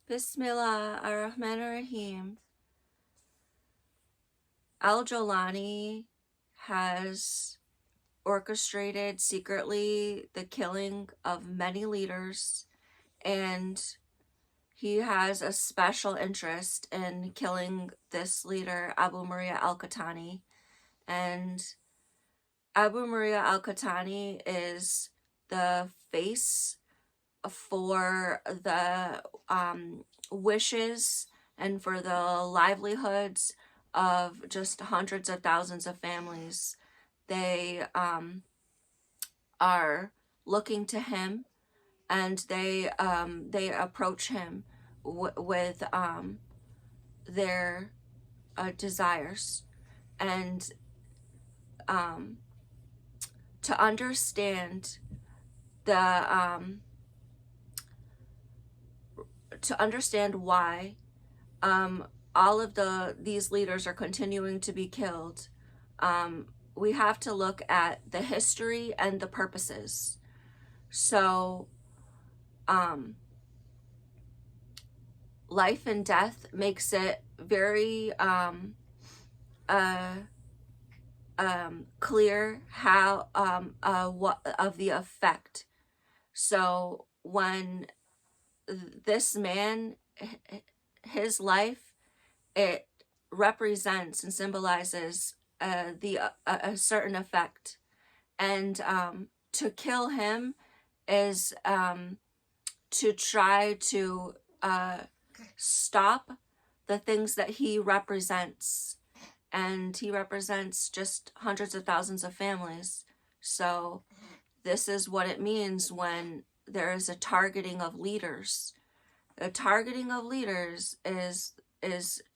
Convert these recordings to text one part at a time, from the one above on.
Bismillah ar-Rahman ar-Rahim. Al-Jolani has orchestrated secretly the killing of many leaders, and he has a special interest in killing this leader, Abu Maria Al-Qahtani. And Abu Maria Al-Qahtani is the face for the wishes and for the livelihoods of just hundreds of thousands of families. They are looking to him, and they approach him with their desires, and to understand the why all of these leaders are continuing to be killed, we have to look at the history and the purposes. So life and death makes it very clear how what of the effect. So when this man, his life, it represents and symbolizes a certain effect, and to kill him is to try to stop the things that he represents, and he represents just hundreds of thousands of families. So this is what it means when there is a targeting of leaders. The targeting of leaders is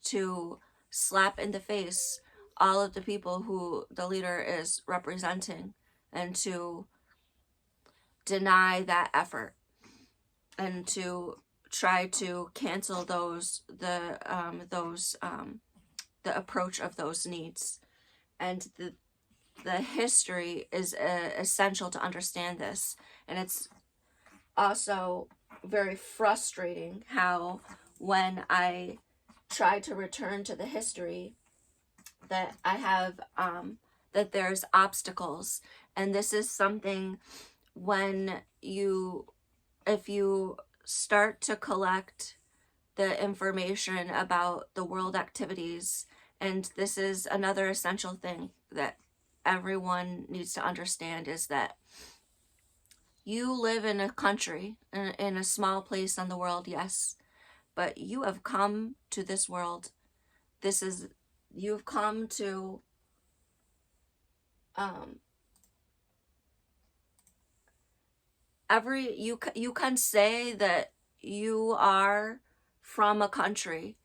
to slap in the face all of the people who the leader is representing, and to deny that effort, and to try to cancel the approach of those needs. And the history is essential to understand this. And it's also very frustrating how when I try to return to the history, that I have that there's obstacles. And this is something when if you start to collect the information about the world activities, and this is another essential thing that everyone needs to understand, is that you live in a country, in a small place on the world, yes, but you have come to this world. You've come to you can say that you are from a country,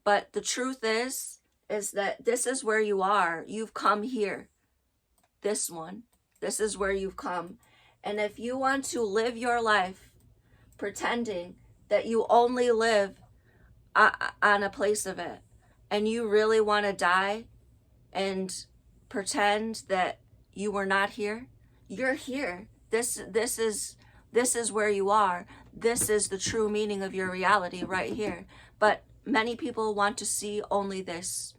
but the truth is that this is where you are. You've come here. This is where you've come. And if you want to live your life pretending that you only live on a place of it, and you really want to die and pretend that you were not here, you're here. This is where you are. This is the true meaning of your reality right here. But many people want to see only this,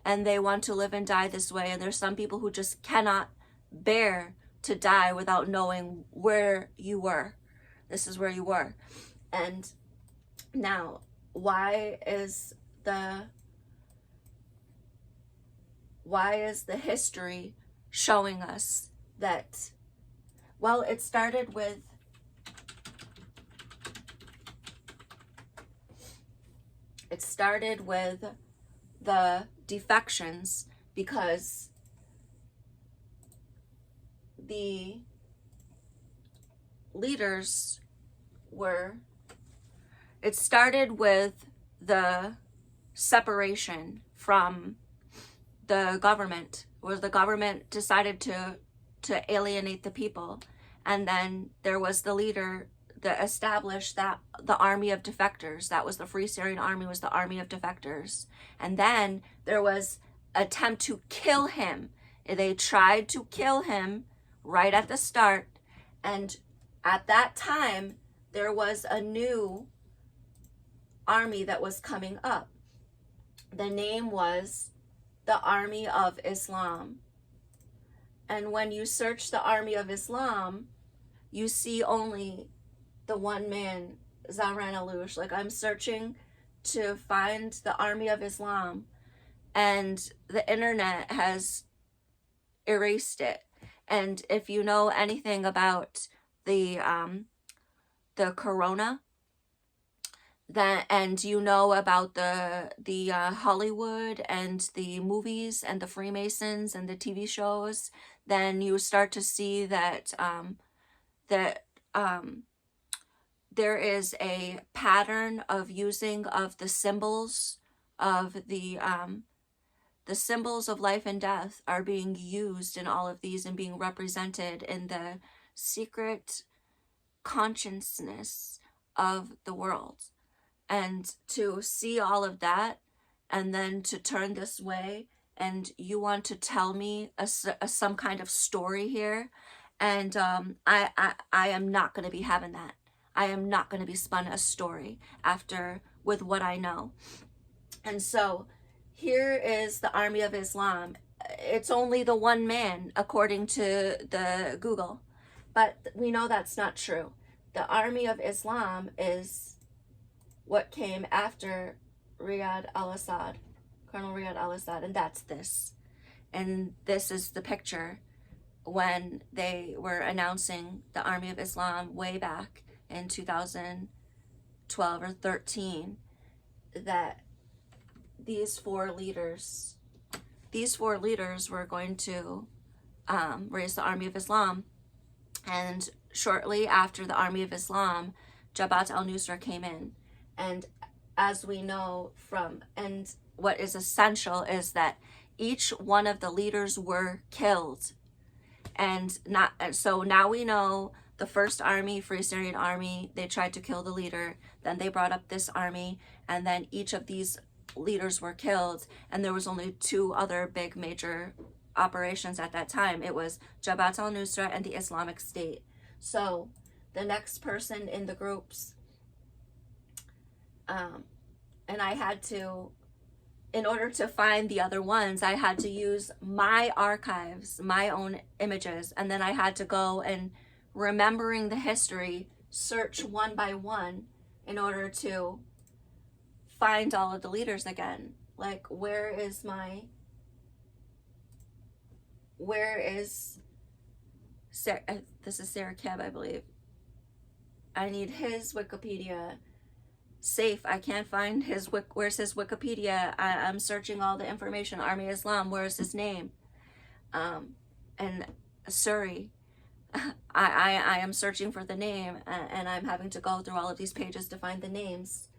and they want to live and die this way. And there's some people who just cannot bear to die without knowing where you were. This is where you were. And now, why is the history showing us that? Well, it started with the defections, because the leaders it started with the separation from the government, where the government decided to alienate the people. And then there was the leader that established that the army of defectors, that was the Free Syrian Army, was the army of defectors. And then there was attempt to kill him. They tried to kill him right at the start, and at that time there was a new army that was coming up. The name was the Army of Islam. And when you search the Army of Islam, you see only the one man, Zahran Aloush. Like, I'm searching to find the Army of Islam, and the internet has erased it. And if you know anything about the corona, that, and you know about the Hollywood and the movies and the Freemasons and the TV shows, then you start to see that there is a pattern of using of the symbols of the symbols of life and death are being used in all of these and being represented in the secret consciousness of the world. And to see all of that and then to turn this way, and you want to tell me some kind of story here, and I am not going to be having that. I am not going to be spun a story after with what I know. And so here is the Army of Islam. It's only the one man according to the Google, but we know that's not true. The Army of Islam is what came after Riyad al-Assad, Colonel Riyad al-Assad, and that's this. And this is the picture when they were announcing the Army of Islam way back in 2012 or 13, that these four leaders were going to raise the Army of Islam. And shortly after the Army of Islam, Jabhat al-Nusra came in. And as we know from, and what is essential is that each one of the leaders were killed. And so now we know the first army, Free Syrian Army, they tried to kill the leader. Then they brought up this army, and then each of these leaders were killed. And there was only two other big major operations at that time. It was Jabhat al-Nusra and the Islamic State. So the next person in the groups, and I had to, in order to find the other ones, I had to use my archives, my own images, and then I had to go and, remembering the history, search one by one in order to find all of the leaders again. Like, where is Sarah, this is Sarah Keb, I believe. I need his Wikipedia. Safe, I can't find his, where's his Wikipedia? I'm searching all the information. Army Islam, where's his name? And Suri, I am searching for the name, and I'm having to go through all of these pages to find the names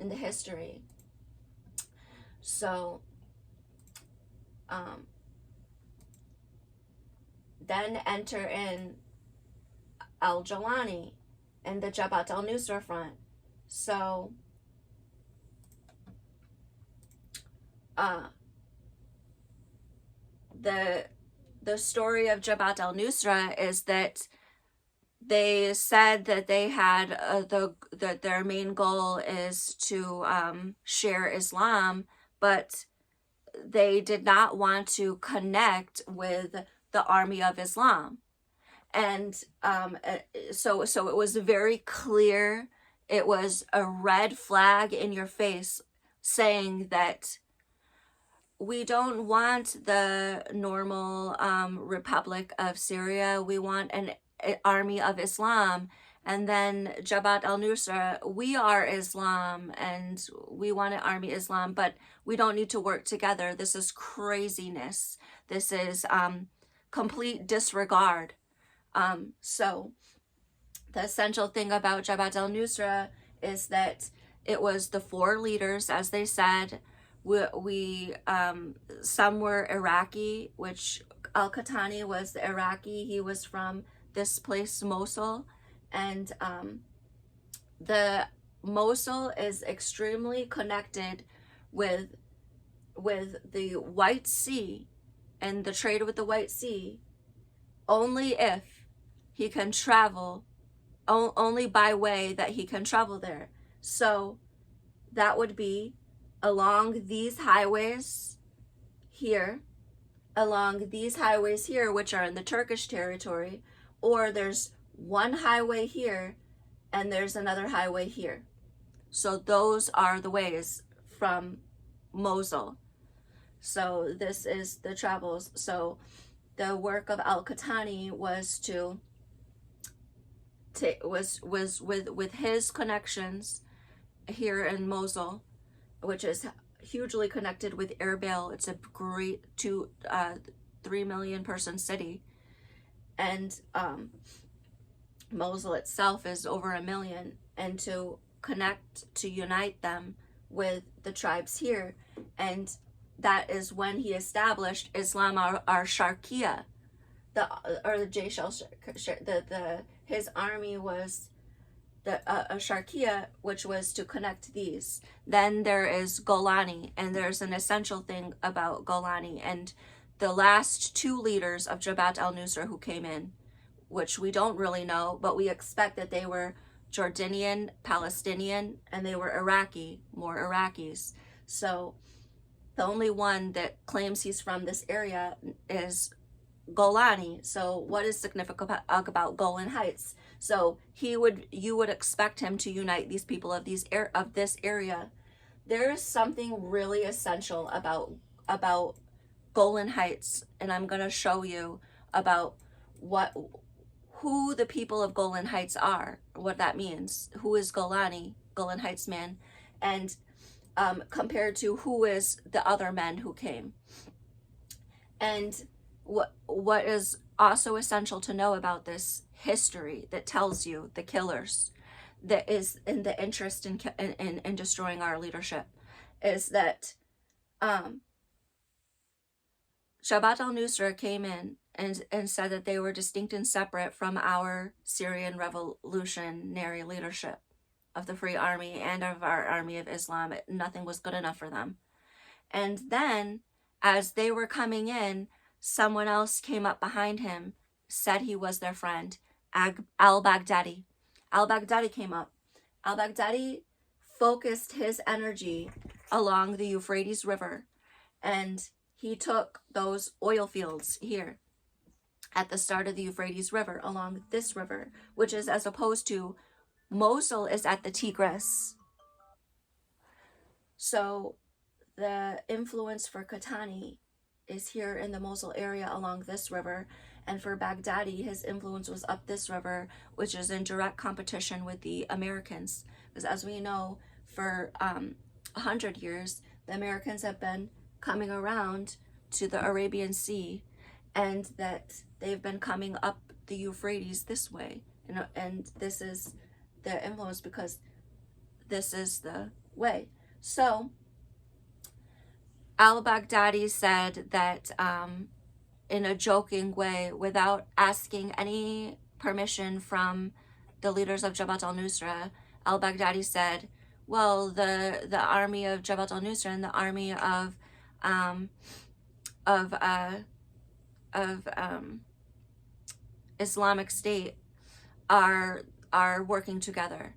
in the history. So, then enter in Al-Jolani and the Jabhat al-Nusra front. So, the story of Jabhat al-Nusra is that they said that they had that their main goal is to share Islam, but they did not want to connect with the Army of Islam. And so it was very clear. It was a red flag in your face saying that we don't want the normal Republic of Syria. We want an Army of Islam. And then Jabhat al-Nusra, we are Islam and we want an Army Islam, but we don't need to work together. This is craziness. This is complete disregard. So the essential thing about Jabhat al-Nusra is that it was the four leaders, as they said. We some were Iraqi, which Al-Qahtani was the Iraqi. He was from this place, Mosul. And the Mosul is extremely connected with the White Sea and the trade with the White Sea, only if he can travel, only by way that he can travel there. So that would be along these highways here, which are in the Turkish territory, or there's one highway here and there's another highway here. So those are the ways from Mosul. So this is the travels. So the work of Al-Qahtani was to was with his connections here in Mosul, which is hugely connected with Erbil. It's a great 3 million person city, and Mosul itself is over 1 million, and to unite them with the tribes here. And that is when he established Islam al-Sharqiyya, the Jaysh al his army was the Sharqiyya, which was to connect these. Then there is Golani, and there's an essential thing about Golani. And the last two leaders of Jabhat al-Nusra who came in, which we don't really know, but we expect that they were Jordanian, Palestinian, and they were Iraqi, more Iraqis. So the only one that claims he's from this area is Golani. So what is significant about Golan Heights? So you would expect him to unite these people of this area. There is something really essential about Golan Heights, and I'm going to show you about who the people of Golan Heights are, what that means, who is Golani, Golan Heights man, and compared to who is the other men who came. And what is also essential to know about this history that tells you the killers, that is in the interest in destroying our leadership, is that Jabhat al-Nusra came in and said that they were distinct and separate from our Syrian revolutionary leadership of the Free Army and of our Army of Islam. Nothing was good enough for them. And then, as they were coming in, someone else came up behind him, said he was their friend, al-Baghdadi. Al-Baghdadi came up. Al-Baghdadi focused his energy along the Euphrates River, and he took those oil fields here at the start of the Euphrates River, along this river, which is, as opposed to Mosul is at the Tigris. So the influence for Qahtani is here in the Mosul area along this river, and for Baghdadi, his influence was up this river, which is in direct competition with the Americans. Because as we know, for 100 years, the Americans have been coming around to the Arabian Sea, and that they've been coming up the Euphrates this way, and this is the influence because this is the way. So al-Baghdadi said that in a joking way, without asking any permission from the leaders of Jabhat al-Nusra, al-Baghdadi said, well, the army of Jabhat al-Nusra and the army of Islamic State are working together.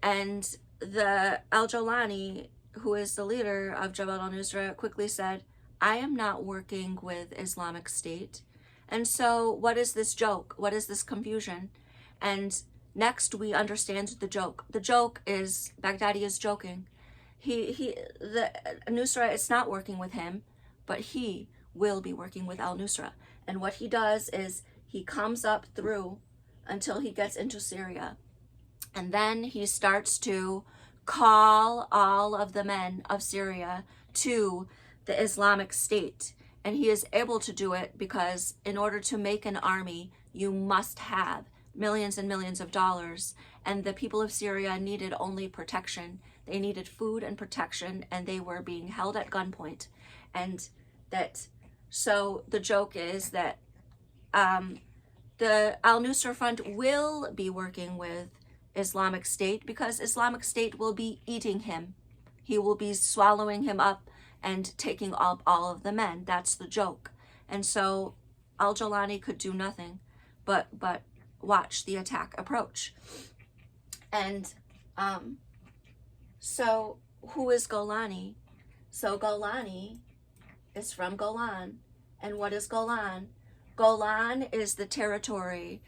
And the Al-Jolani, who is the leader of Jabhat al-Nusra, quickly said, I am not working with Islamic State. And so what is this joke? What is this confusion? And next we understand the joke. The joke is Baghdadi is joking. The Nusra is not working with him, but he will be working with al-Nusra. And what he does is he comes up through until he gets into Syria. And then he starts to call all of the men of Syria to the Islamic State. And he is able to do it because in order to make an army, you must have millions and millions of dollars. And the people of Syria needed only protection. They needed food and protection, and they were being held at gunpoint. And so the joke is that the al-Nusra Front will be working with Islamic State because Islamic State will be eating him. He will be swallowing him up and taking up all of the men. That's the joke. And so Al-Jolani could do nothing but watch the attack approach. And so who is Golani? So Golani is from Golan. And what is Golan? Golan is the territory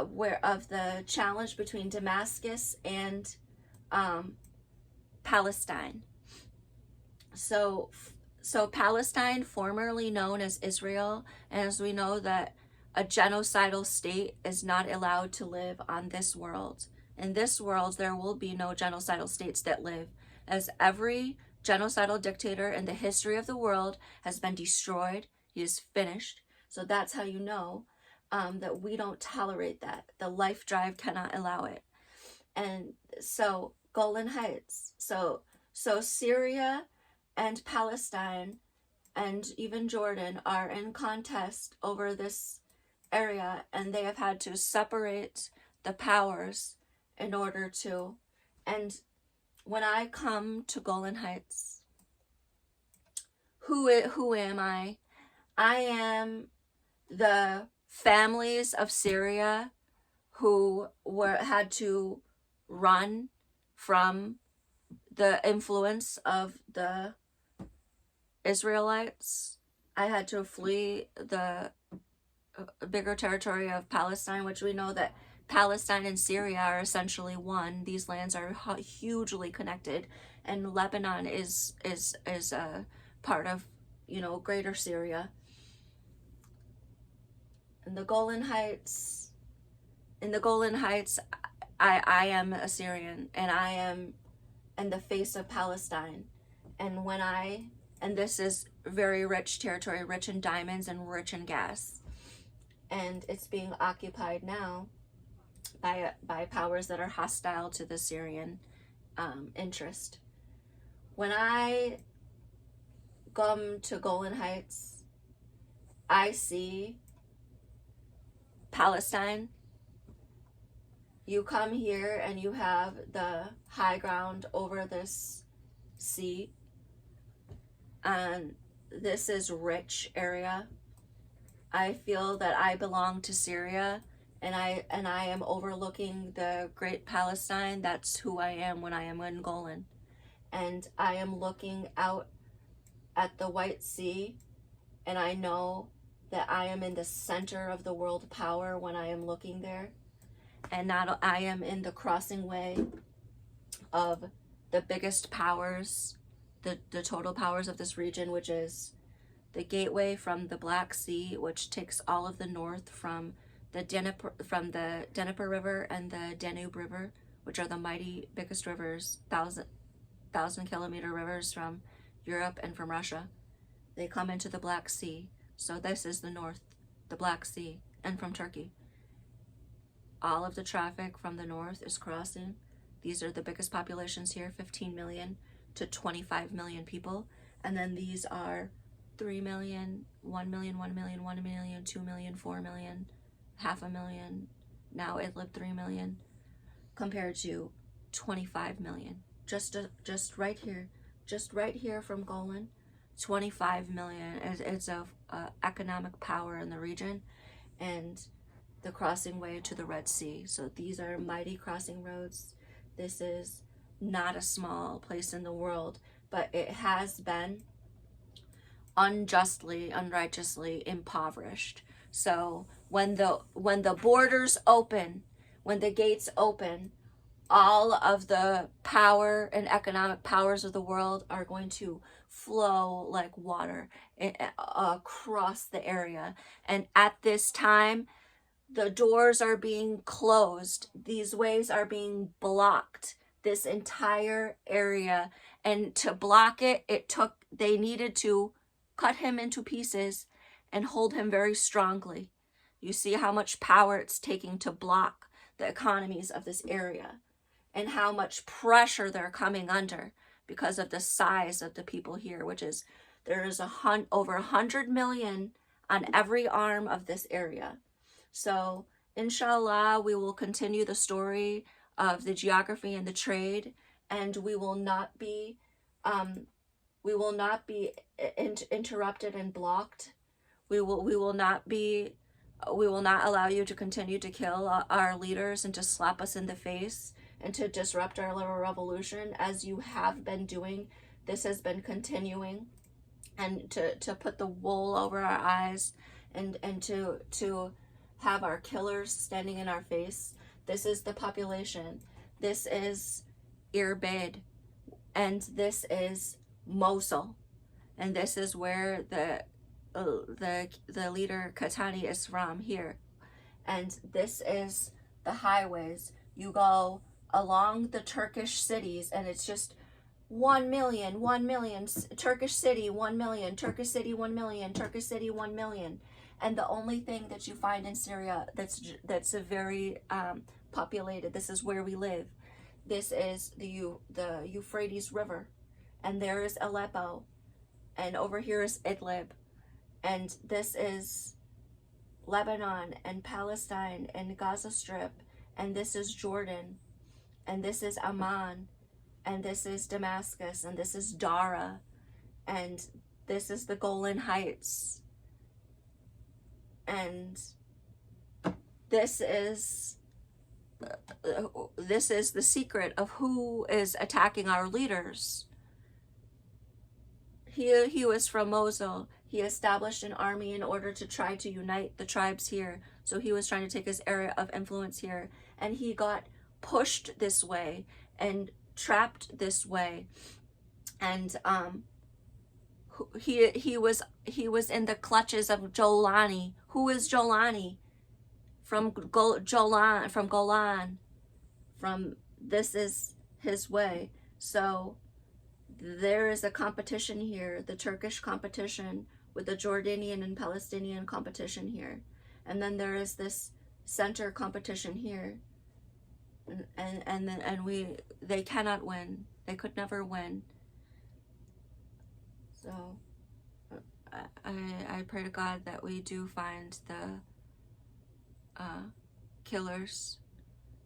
where of the challenge between Damascus and Palestine. So Palestine, formerly known as Israel, and as we know that a genocidal state is not allowed to live on this world. In this world, there will be no genocidal states that live, as every genocidal dictator in the history of the world has been destroyed. He is finished. So that's how you know that we don't tolerate that. The life drive cannot allow it. And so Golan Heights. So Syria and Palestine and even Jordan are in contest over this area, and they have had to separate the powers in order to. And when I come to Golan Heights, who am I? I am the families of Syria who had to run from the influence of the Israelites. I had to flee the bigger territory of Palestine, which we know that Palestine and Syria are essentially one. These lands are hugely connected, and Lebanon is a part of, greater Syria. In the Golan Heights, I am Assyrian, and I am in the face of Palestine. And this is very rich territory, rich in diamonds and rich in gas. And it's being occupied now by powers that are hostile to the Syrian interest. When I come to Golan Heights, I see Palestine. You come here and you have the high ground over this sea, and this is rich area. I feel that I belong to Syria, and I am overlooking the great Palestine. That's who I am when I am in Golan. And I am looking out at the White Sea, and I know that I am in the center of the world power when I am looking there. And not I am in the crossing way of the biggest powers, the total powers of this region, which is the gateway from the Black Sea, which takes all of the north from the Dnieper River and the Danube River, which are the mighty biggest rivers, thousand kilometer rivers from Europe and from Russia. They come into the Black Sea. So this is the north, the Black Sea, and from Turkey. All of the traffic from the north is crossing. These are the biggest populations here, 15 million to 25 million people. And then these are 3 million, 1 million, 1 million, 1 million, 2 million, 4 million, 500,000. Now Idlib 3 million compared to 25 million. Just right here from Golan, 25 million. It's a economic power in the region, and the crossing way to the Red Sea. So these are mighty crossing roads. This is not a small place in the world, but it has been unjustly, unrighteously impoverished. So when the borders open, when the gates open, all of the power and economic powers of the world are going to flow like water across the area. And at this time, the doors are being closed. These ways are being blocked, this entire area. And to block it, they needed to cut him into pieces and hold him very strongly. You see how much power it's taking to block the economies of this area, and how much pressure they're coming under because of the size of the people here, which is, there is over 100 million on every arm of this area. So inshallah, we will continue the story of the geography and the trade, and we will not be interrupted and blocked. We will not allow you to continue to kill our leaders and to slap us in the face and to disrupt our little revolution, as you have been doing. This has been continuing, and to put the wool over our eyes, and to have our killers standing in our face. This is the population. This is Irbid, and this is Mosul, and this is where the leader Qahtani is from, here. And this is the highways. You go along the Turkish cities, and it's just 1 million, 1 million, Turkish city, 1 million, Turkish city, 1 million, Turkish city, 1 million. And the only thing that you find in Syria that's a very populated, this is where we live. This is the Euphrates River, and there is Aleppo, and over here is Idlib, and this is Lebanon and Palestine and Gaza Strip, and this is Jordan, and this is Amman, and this is Damascus, and this is Dara, and this is the Golan Heights, and this is the secret of who is attacking our leaders. He was from Mosul. He established an army in order to try to unite the tribes here. So he was trying to take his area of influence here, and he got pushed this way and trapped this way. And he was in the clutches of Jolani. Who is Jolani? From Golan. This is his way. So there is a competition here, the Turkish competition with the Jordanian and Palestinian competition here, and then there is this center competition here, and they cannot win. They could never win. So I pray to God that we do find the killers,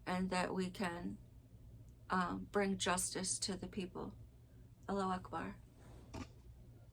and that we can bring justice to the people. Allahu Akbar.